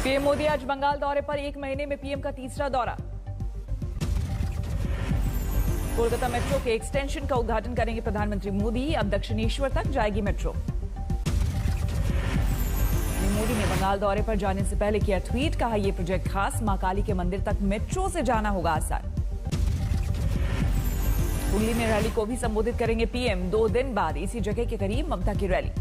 PM Modi आज बंगाल दौरे पर, 1 महीने में पीएम का तीसरा दौरा। कोलकाता मेट्रो के एक्सटेंशन का उद्घाटन करेंगे प्रधानमंत्री मोदी। अब दक्षिणेश्वर तक जाएगी मेट्रो। मोदी ने बंगाल दौरे पर जाने से पहले किया ट्वीट, कहा यह प्रोजेक्ट खास, मां काली के मंदिर तक मेट्रो से जाना होगा आसान। हुगली में रैली को भी संबोधित करेंगे पीएम। 2 दिन बाद इसी जगह के करीब ममता की रैली।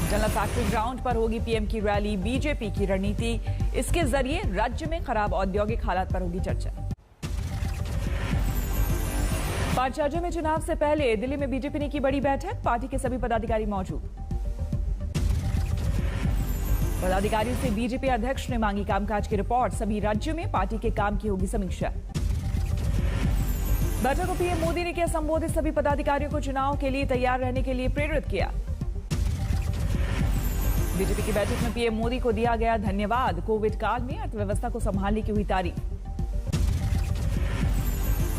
जनरल फैक्ट्री ग्राउंड पर होगी पीएम की रैली। बीजेपी की रणनीति, इसके जरिए राज्य में खराब औद्योगिक हालात पर होगी चर्चा। 5 राज्यों में चुनाव से पहले दिल्ली में बीजेपी ने की बड़ी बैठक, पार्टी के सभी पदाधिकारी मौजूद। पदाधिकारियों से बीजेपी अध्यक्ष ने मांगी कामकाज की रिपोर्ट। सभी राज्यों में पार्टी के काम की होगी समीक्षा। बैठक को पीएम मोदी ने किया संबोधित, सभी पदाधिकारियों को चुनाव के लिए तैयार रहने के लिए प्रेरित किया। बीजेपी की बैठक में पीएम मोदी को दिया गया धन्यवाद। कोविड काल में अर्थव्यवस्था को संभालने की हुई तारीफ।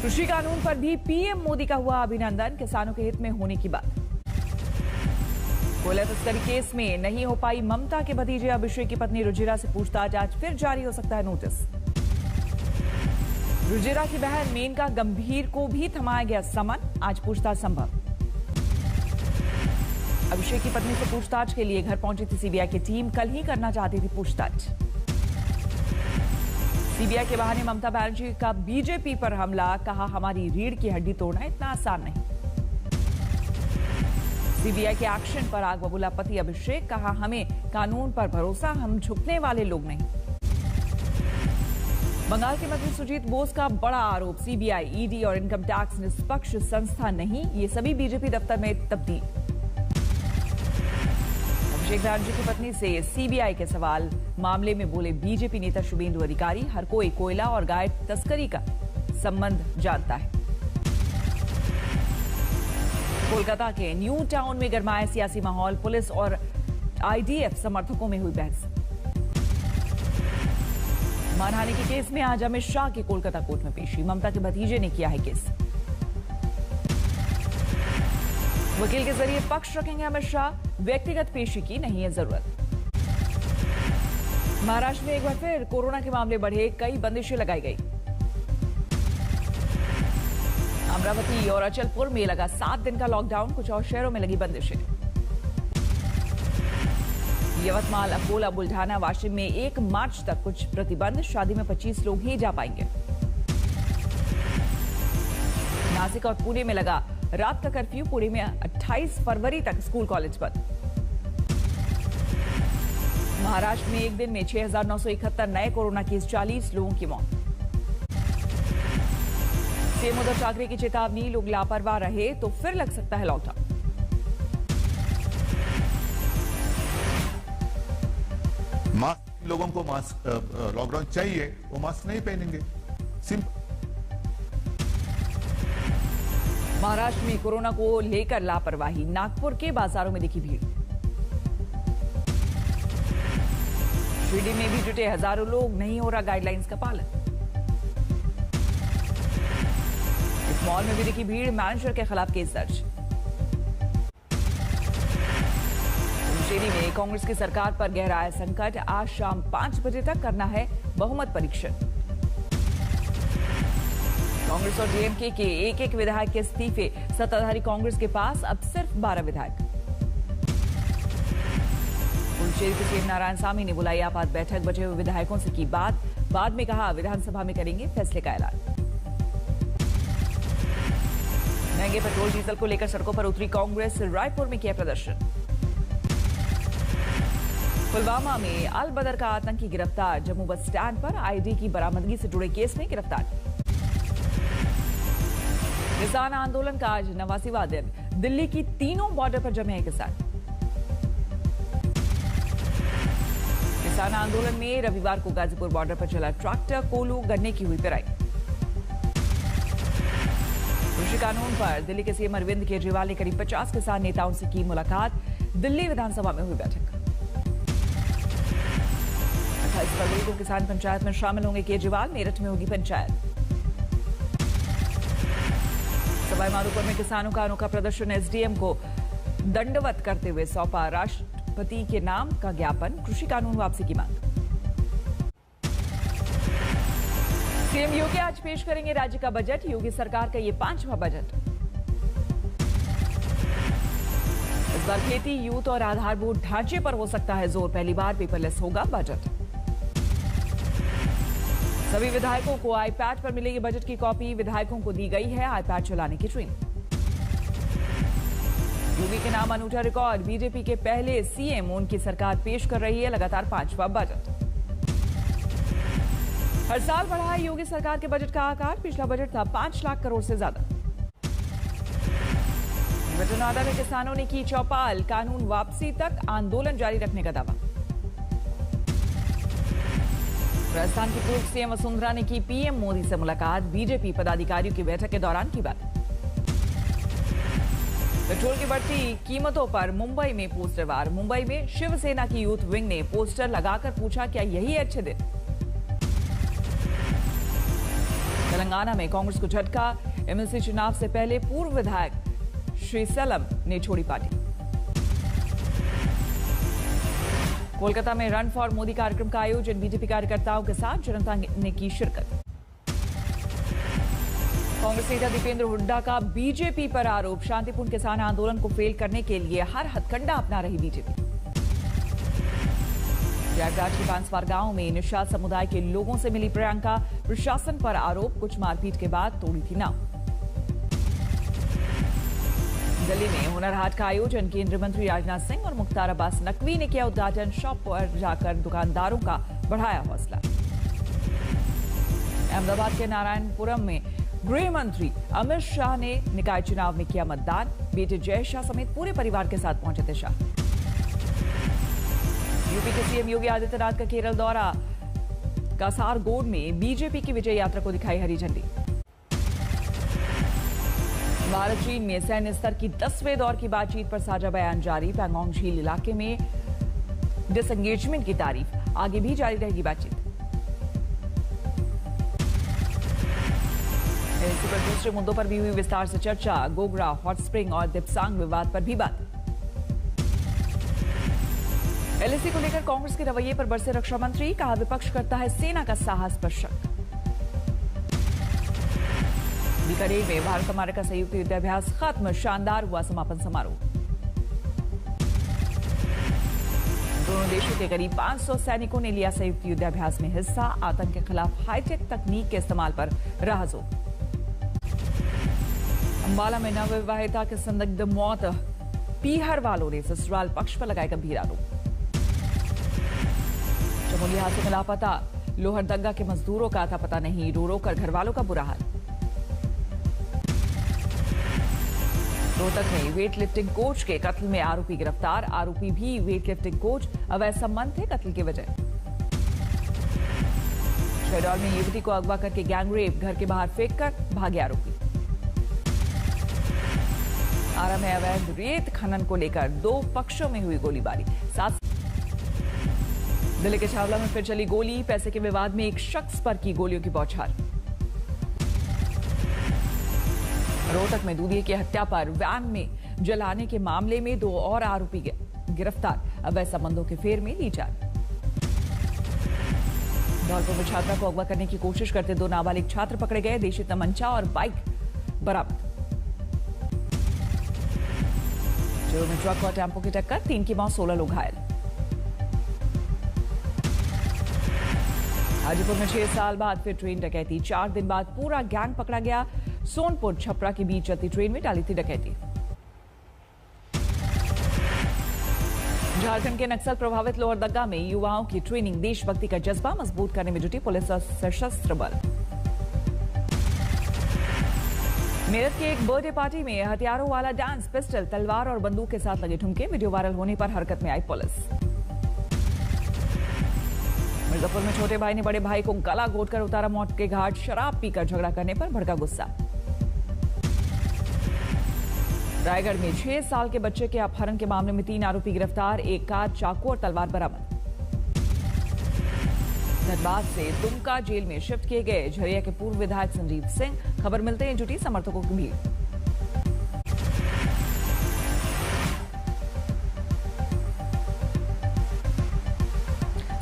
कृषि कानून पर भी पीएम मोदी का हुआ अभिनंदन, किसानों के हित में होने की बात। कोयला तस्करी केस में नहीं हो पाई ममता के भतीजे अभिषेक की पत्नी रुजिरा से पूछताछ, आज फिर जारी हो सकता है नोटिस। रुजिरा की बहन मेनका गंभीर को भी थमाया गया समन, आज पूछताछ संभव। अभिषेक की पत्नी से पूछताछ के लिए घर पहुंची थी सीबीआई की टीम, कल ही करना चाहती थी पूछताछ। सीबीआई के बहाने ममता बनर्जी का बीजेपी पर हमला, कहा हमारी रीढ़ की हड्डी तोड़ना इतना आसान नहीं। सीबीआई के एक्शन पर आग बबूला पति अभिषेक, कहा हमें कानून पर भरोसा, हम झुकने वाले लोग नहीं। बंगाल के मंत्री सुजीत बोस का बड़ा आरोप, सीबीआई, ईडी और इनकम टैक्स निष्पक्ष संस्था नहीं, ये सभी बीजेपी दफ्तर में तब्दील। अभिषेक बनर्जी की पत्नी से सीबीआई के सवाल, मामले में बोले बीजेपी नेता शुभेंदु अधिकारी, हर कोई कोयला और गाय तस्करी का संबंध जानता है। कोलकाता के न्यू टाउन में गरमाया सियासी माहौल, पुलिस और आईडीएफ समर्थकों में हुई बहस। मानहानि के केस में आज अमित शाह की कोलकाता कोर्ट में पेशी, ममता के भतीजे ने किया है केस। वकील के जरिए पक्ष रखेंगे अमित शाह, व्यक्तिगत पेशी की नहीं है जरूरत। महाराष्ट्र में एक बार फिर कोरोना के मामले बढ़े, कई बंदिशें लगाई गई। अमरावती और अचलपुर में लगा 7 दिन का लॉकडाउन, कुछ और शहरों में लगी बंदिशें। यवतमाल, अकोला, बुल्ढाना, वाशिम में 1 मार्च तक कुछ प्रतिबंध, शादी में 25 लोग ही जा पाएंगे। नासिक और पुणे में लगा रात का कर्फ्यू, पुणे में 28 फरवरी तक स्कूल कॉलेज बंद। महाराष्ट्र में एक दिन में 6,971 नए कोरोना केस, 40 लोगों की मौत। सीएम उद्धव ठाकरे की चेतावनी, लोग लापरवाह रहे तो फिर लग सकता है लॉकडाउन। मास्क, लोगों को मास्क, लॉकडाउन चाहिए, वो मास्क नहीं पहनेंगे, सिंपल। महाराष्ट्र में कोरोना को लेकर लापरवाही, नागपुर के बाजारों में दिखी भीड़। शिरडी में भी जुटे हजारों लोग, नहीं हो रहा गाइडलाइंस का पालन। इस मॉल में भी दिखी भीड़, मैनेजर के खिलाफ केस दर्ज। पुडुचेरी में कांग्रेस की सरकार पर गहराया संकट, आज शाम 5 बजे तक करना है बहुमत परीक्षण। कांग्रेस और डीएमके के एक विधायक के इस्तीफे, सत्ताधारी कांग्रेस के पास अब सिर्फ 12 विधायक। पुडुचेरी के सीएम नारायणसामी ने बुलाई आपात बैठक, बचे हुए विधायकों से की बात, बाद में कहा विधानसभा में करेंगे फैसले का ऐलान। महंगे पेट्रोल डीजल को लेकर सड़कों पर उतरी कांग्रेस, रायपुर में किया प्रदर्शन। पुलवामा में अल बदर का आतंकी गिरफ्तार, जम्मू बस स्टैंड पर आईडी की बरामदगी से जुड़े केस में गिरफ्तार। किसान आंदोलन का आज 89वां दिन, दिल्ली की तीनों बॉर्डर पर जमे हैं किसान। किसान आंदोलन में रविवार को गाजीपुर बॉर्डर पर चला ट्रैक्टर, कोलू, गन्ने की हुई पेराई। कृषि कानून पर दिल्ली के सीएम अरविंद केजरीवाल ने करीब 50 किसान नेताओं से की मुलाकात, दिल्ली विधानसभा में हुई बैठक। 28 फरवरी को किसान पंचायत में शामिल होंगे केजरीवाल, मेरठ में होगी पंचायत। सवाई माधोपुर में किसानों का अनोखा प्रदर्शन, एसडीएम को दंडवत करते हुए सौंपा पति के नाम का ज्ञापन, कृषि कानून वापसी की मांग। सीएम योगी आज पेश करेंगे राज्य का बजट। योगी सरकार का ये 5वां बजट। इस बार खेती, यूथ और आधारभूत ढांचे पर हो सकता है जोर। पहली बार पेपरलेस होगा बजट। सभी विधायकों को आईपैड पर मिलेगी बजट की कॉपी। विधायकों को दी गई है आईपैड चलाने की ट्रेनिंग। योगी के नाम अनूठा रिकॉर्ड। बीजेपी के पहले सीएम, उनकी सरकार पेश कर रही है लगातार 5वां बजट। हर साल बढ़ा है योगी सरकार के बजट का आकार। पिछला बजट था 5 लाख करोड़ से ज्यादा। बटनवादा में किसानों ने की चौपाल। कानून वापसी तक आंदोलन जारी रखने का दावा। राजस्थान की पूर्व सीएम वसुंधरा ने की पीएम मोदी से मुलाकात। बीजेपी पदाधिकारियों की बैठक के दौरान की बात। पेट्रोल की बढ़ती कीमतों पर मुंबई में पोस्टर वार। मुंबई में शिवसेना की यूथ विंग ने पोस्टर लगाकर पूछा, क्या यही अच्छे दिन? तेलंगाना में कांग्रेस को झटका। एमएलसी चुनाव से पहले पूर्व विधायक श्रीसेलम ने छोड़ी पार्टी। कोलकाता में रन फॉर मोदी कार्यक्रम का आयोजन। बीजेपी कार्यकर्ताओं के साथ जनता ने की शिरकत। कांग्रेस नेता दीपेंद्र हुड्डा का बीजेपी पर आरोप। शांतिपूर्ण किसान आंदोलन को फेल करने के लिए हर हथकंडा अपना रही बीजेपी। प्रयागराज के बांसवार गांव में निषाद समुदाय के लोगों से मिली प्रियंका। प्रशासन पर आरोप, कुछ मारपीट के बाद तोड़ी थी नाव। दिल्ली में हुनर हाट का आयोजन। केंद्रीय मंत्री राजनाथ सिंह और मुख्तार अब्बास नकवी ने किया उद्घाटन। शॉप पर जाकर दुकानदारों का बढ़ाया हौसला। अहमदाबाद के नारायणपुरम में गृह मंत्री अमित शाह ने निकाय चुनाव में किया मतदान। बेटे जय शाह समेत पूरे परिवार के साथ पहुंचे थे शाह। यूपी के सीएम योगी आदित्यनाथ का केरल दौरा। कासारगोड में बीजेपी की विजय यात्रा को दिखाई हरी झंडी। भारत चीन में सैन्य स्तर की 10वें दौर की बातचीत पर साझा बयान जारी। पैंगोंग झील इलाके में डिसएंगेजमेंट की तारीफ। आगे भी जारी रहेगी बातचीत। एलएसी पर दूसरे मुद्दों पर भी हुई विस्तार से चर्चा। गोगरा, हॉट स्प्रिंग और दिप्सांग विवाद पर भी बात। एलएसी को लेकर कांग्रेस के रवैये पर बरसे रक्षा मंत्री। कहा, विपक्ष करता है सेना का साहस पर शक। बीकानेर में भारत अमेरिका संयुक्त युद्धाभ्यास खत्म। शानदार हुआ समापन समारोह। दोनों देशों के करीब 500 सैनिकों ने लिया संयुक्त युद्धाभ्यास में हिस्सा। आतंक के खिलाफ हाईटेक तकनीक के इस्तेमाल पर रहा जोर। अंबाला में नवविवाहिता के संदिग्ध मौत। पीहर वालों ने ससुराल पक्ष पर लगाए गंभीर आरोप। चमोली हादसे में लापता लोहरदंगा के मजदूरों का था पता नहीं। रो रो कर घर वालों का बुरा हाल। रोहतक में वेट लिफ्टिंग कोच के कत्ल में आरोपी गिरफ्तार। आरोपी भी वेट लिफ्टिंग कोच। अवैध संबंध थे कत्ल की वजह। शहडोल में युवती को अगवा करके गैंगरेप। घर के बाहर फेंक कर भागे आरोपी। आरा में अवैध रेत खनन को लेकर 2 पक्षों में हुई गोलीबारी। दिल्ली के छावला में फिर चली गोली। पैसे के विवाद में एक शख्स पर की गोलियों की बौछार। रोहतक में दूधिया की हत्या पर वैन में जलाने के मामले में 2 और आरोपी गिरफ्तार। अवैध संबंधों के फेर में ली जान। धौलपुर में छात्रा को अगवा करने की कोशिश करते 2 नाबालिग छात्र पकड़े गए। देशी तमंचा और बाइक बरामद। चूरू में ट्रक और टेम्पो की टक्कर। 3 की मौत, 16 लोग घायल। हाजीपुर में 6 साल बाद फिर ट्रेन डकैती। 4 दिन बाद पूरा गैंग पकड़ा गया। सोनपुर छपरा के बीच चलती ट्रेन में डाली थी डकैती। झारखंड के नक्सल प्रभावित लोहरदंगा में युवाओं की ट्रेनिंग। देशभक्ति का जज्बा मजबूत करने में जुटी पुलिस और सशस्त्र बल। मेरठ के एक बर्थडे पार्टी में हथियारों वाला डांस। पिस्टल, तलवार और बंदूक के साथ लगे ठुमके। वीडियो वायरल होने पर हरकत में आई पुलिस। मिर्जापुर में छोटे भाई ने बड़े भाई को गला घोटकर उतारा मौत के घाट। शराब पीकर झगड़ा करने पर भड़का गुस्सा। रायगढ़ में 6 साल के बच्चे के अपहरण के मामले में 3 आरोपी गिरफ्तार। एक कार, चाकू और तलवार बरामद। धनबाद से दुमका जेल में शिफ्ट किए गए झरिया के पूर्व विधायक संजीव सिंह। खबर मिलते ही जुटी समर्थकों की भीड़।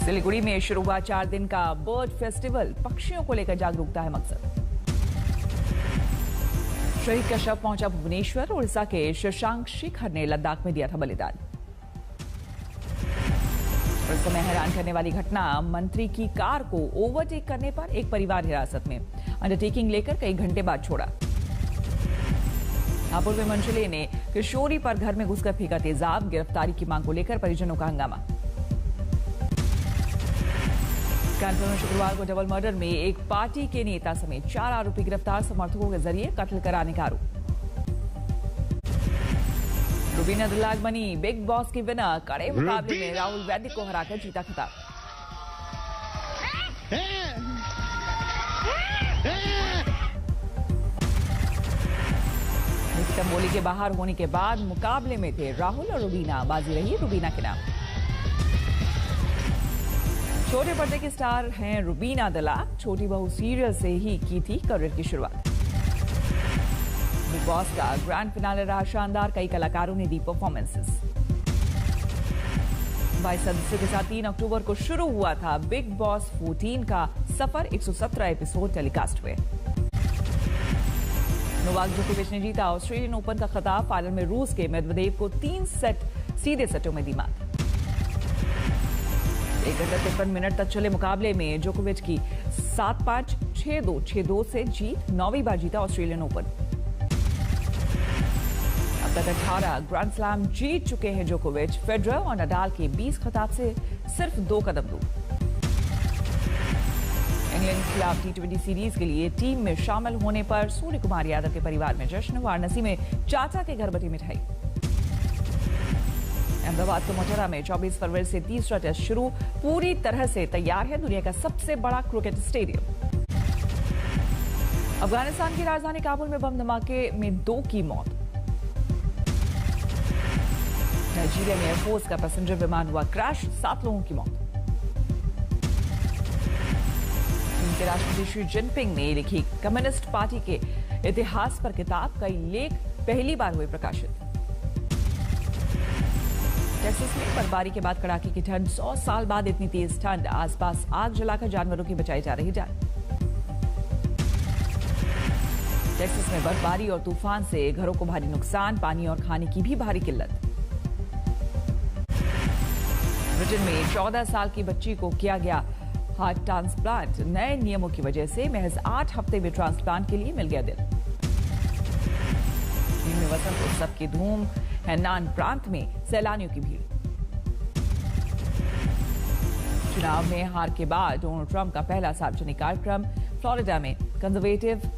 सिलीगुड़ी में शुरू हुआ 4 दिन का बर्ड फेस्टिवल। पक्षियों को लेकर जागरूकता है मकसद। शहीद का शव पहुंचा भुवनेश्वर। उड़ीसा के शशांक शेखर ने लद्दाख में दिया था बलिदान। इस समय हैरान करने वाली घटना, मंत्री की कार को ओवरटेक करने पर एक परिवार हिरासत में। अंडरटेकिंग लेकर कई घंटे बाद छोड़ा। हापुड़ में मंचले ने किशोरी पर घर में घुसकर फेंका तेजाब। गिरफ्तारी की मांग को लेकर परिजनों का हंगामा। कानपुर में शुक्रवार को डबल मर्डर में एक पार्टी के नेता समेत 4 आरोपी गिरफ्तार। समर्थकों के जरिए कत्ल कराने का आरोप। रुबीना दिलाग बनी बिग बॉस की विनर। कड़े मुकाबले में राहुल वैद्य को हराकर जीता खिताब। बोली के बाहर होने के बाद मुकाबले में थे राहुल और रुबीना। बाजी रही रुबीना के नाम। छोटे पर्दे की स्टार हैं रुबीना दिलाग। छोटी बहू सीरियल से ही की थी करियर की शुरुआत। बिग बॉस का ग्रैंड फिनाले रहा शानदार। कई कलाकारों ने दी परफॉर्मेंसेस। 22 सदस्यों के साथ 3 अक्टूबर को शुरू हुआ था बिग बॉस 14 का सफर। 117 एपिसोड टेलीकास्ट हुए। नोवाक जोकोविच ने जीता ऑस्ट्रेलियन ओपन का खिताब। फाइनल में रूस के मेदवेदेव को 3 सेट सीधे सेटों में दी मात। 1 घंटा 53 मिनट तक चले मुकाबले में जोकोविच की 7-5, 6-2, 6-2 से जीत। 9वीं बार जीता ऑस्ट्रेलियन ओपन। अब तक 18 ग्रैंड स्लैम जीत चुके हैं जोकोविच। फेडरर और नडाल के 20 खिताब से सिर्फ 2 कदम दूर। इंग्लैंड के खिलाफ T20 सीरीज के लिए टीम में शामिल होने पर सूर्य कुमार यादव के परिवार में जश्न। वाराणसी में चाचा के घर बटी मिठाई। अहमदाबाद के मोटेरा में 24 फरवरी से तीसरा टेस्ट शुरू। पूरी तरह से तैयार है दुनिया का सबसे बड़ा क्रिकेट स्टेडियम। अफगानिस्तान की राजधानी काबुल में बम धमाके में 2 की मौत। नाइजीरिया में एयरफोर्स का पैसेंजर विमान हुआ क्रैश। 7 लोगों की मौत। चीन के राष्ट्रपति शी जिनपिंग ने लिखी कम्युनिस्ट पार्टी के इतिहास पर किताब। कई लेख पहली बार हुए प्रकाशित। टेक्सास में बर्फबारी के बाद कड़ाके की ठंड। 100 साल बाद इतनी तेज ठंड। आसपास आग जलाकर जानवरों की बचाई जा रही जान। टेक्सास में बर्फबारी और तूफान से घरों को भारी नुकसान। पानी और खाने की भी भारी किल्लत। ब्रिटेन में 14 साल की बच्ची को किया गया हार्ट ट्रांसप्लांट। नए नियमों की वजह से महज 8 हफ्ते में ट्रांसप्लांट के लिए मिल गया दिल। चीन में वसंत उत्सव की धूम। हैनान प्रांत में सैलानियों की भीड़। चुनाव में हार के बाद डोनाल्ड ट्रंप का पहला सार्वजनिक कार्यक्रम। फ्लोरिडा में कंजर्वेटिव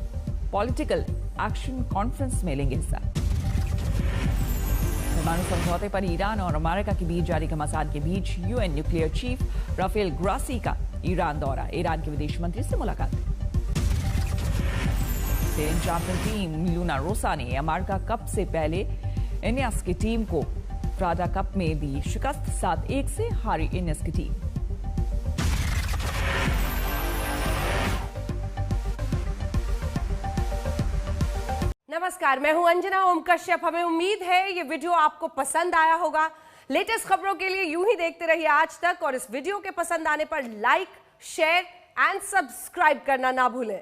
पॉलिटिकल एक्शन कॉन्फ्रेंस में लेंगे हिस्सा। परमाणु समझौते पर ईरान और अमेरिका के बीच जारी घमासान के बीच UN nuclear chief Rafael Grossi का ईरान दौरा। ईरान के विदेश मंत्री से मुलाकात। Sailing champion team Luna Rossa ने अमेरिका कप से पहले इनियस की टीम को फ्राडा कप में दी शिकस्त। 7-1 से हारी इनियस की टीम। नमस्कार, मैं हूं अंजना ओम कश्यप। हमें उम्मीद है ये वीडियो आपको पसंद आया होगा। लेटेस्ट खबरों के लिए यूं ही देखते रहिए आज तक और इस वीडियो के पसंद आने पर लाइक, शेयर एंड सब्सक्राइब करना ना भूलें।